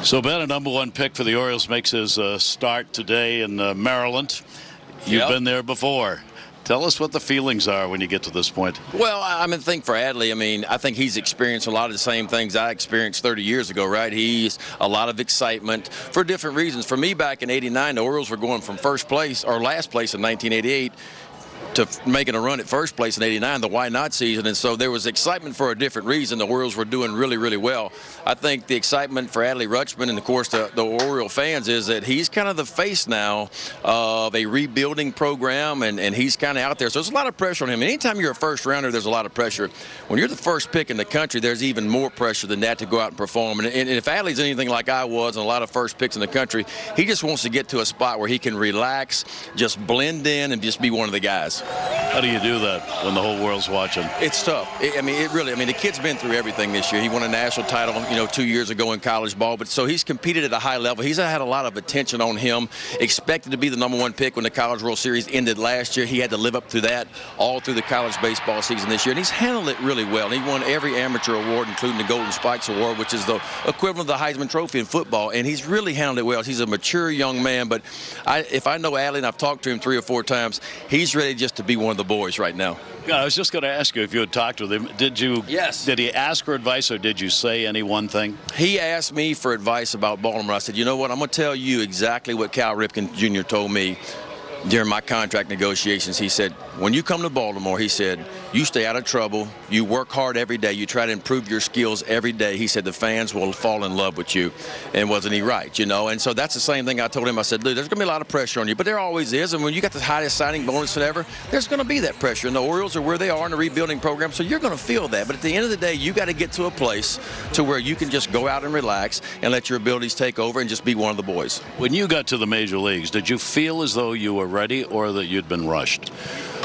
So Ben, a #1 pick for the Orioles, makes his start today in Maryland. You've been there before. Tell us what the feelings are when you get to this point. Well, I think for Adley, I think he's experienced a lot of the same things I experienced 30 years ago, right? He's a lot of excitement for different reasons. For me, back in '89, the Orioles were going from first place or last place in 1988 to making a run at first place in '89, the why not season, and so there was excitement for a different reason. The Orioles were doing really, really well. I think the excitement for Adley Rutschman and, of course, the Oriole fans is that he's kind of the face now of a rebuilding program, and he's kind of out there. So there's a lot of pressure on him. Anytime you're a first rounder, there's a lot of pressure. When you're the first pick in the country, there's even more pressure than that to go out and perform. And if Adley's anything like I was and a lot of first picks in the country, he just wants to get to a spot where he can relax, just blend in, and just be one of the guys. How do you do that when the whole world's watching? It's tough. The kid's been through everything this year. He won a national title, 2 years ago in college ball, but so he's competed at a high level. He's had a lot of attention on him, expected to be the #1 pick when the College World Series ended last year. He had to live up to that all through the college baseball season this year, and he's handled it really well. And he won every amateur award, including the Golden Spikes Award, which is the equivalent of the Heisman Trophy in football, and he's really handled it well. He's a mature young man, but if I know Adley, and I've talked to him 3 or 4 times, he's ready just to be one of the boys right now. Yeah, I was just going to ask you if you had talked with him. Did you? Yes. Did he ask for advice, or did you say any one thing? He asked me for advice about Baltimore. I said, you know what, I'm going to tell you exactly what Cal Ripken Jr. told me during my contract negotiations. He said, when you come to Baltimore, he said, you stay out of trouble, you work hard every day, you try to improve your skills every day. He said the fans will fall in love with you. And wasn't he right, And so that's the same thing I told him. I said, dude, there's going to be a lot of pressure on you, but there always is. And when you got the highest signing bonus ever, there's going to be that pressure. And the Orioles are where they are in the rebuilding program, so you're going to feel that. But at the end of the day, you got to get to a place to where you can just go out and relax and let your abilities take over and just be one of the boys. When you got to the major leagues, did you feel as though you were ready or that you'd been rushed?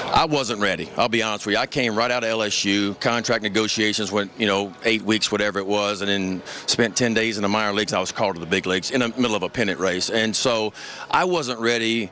I wasn't ready. I'll be honest with you. I came right out of LSU. Contract negotiations went, 8 weeks, whatever it was, and then spent 10 days in the minor leagues. I was called to the big leagues in the middle of a pennant race. And so I wasn't ready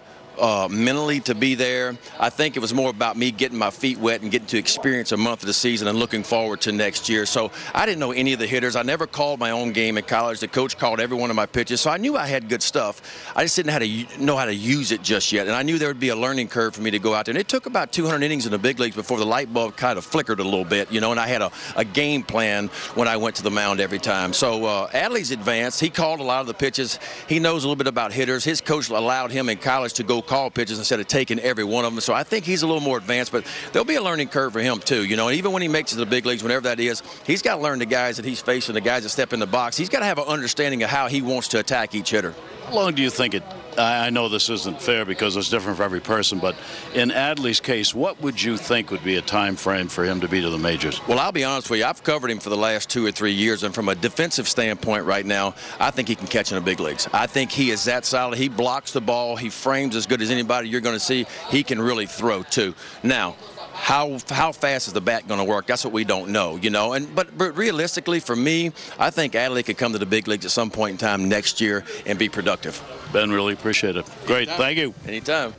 mentally to be there. I think it was more about me getting my feet wet and getting to experience a month of the season and looking forward to next year. So I didn't know any of the hitters. I never called my own game in college. The coach called every one of my pitches, so I knew I had good stuff. I just didn't know how to use it just yet, and I knew there would be a learning curve for me to go out there. And it took about 200 innings in the big leagues before the light bulb kind of flickered a little bit, and I had a game plan when I went to the mound every time. So Adley's advanced. He called a lot of the pitches. He knows a little bit about hitters. His coach allowed him in college to go call pitches instead of taking every one of them. So I think he's a little more advanced, but there'll be a learning curve for him too, and even when he makes it to the big leagues, whenever that is, he's got to learn the guys that he's facing, the guys that step in the box. He's got to have an understanding of how he wants to attack each hitter. How long do you think it, I know this isn't fair because it's different for every person, but in Adley's case, what would you think would be a time frame for him to be to the majors? Well, I'll be honest with you. I've covered him for the last 2 or 3 years, and from a defensive standpoint right now, I think he can catch in the big leagues. I think he is that solid. He blocks the ball. He frames as good as anybody you're going to see. He can really throw, too. Now, how fast is the bat going to work? That's what we don't know, But realistically, for me, I think Adley could come to the big leagues at some point in time next year and be productive. Ben, really appreciate it. Great. Anytime. Thank you. Anytime.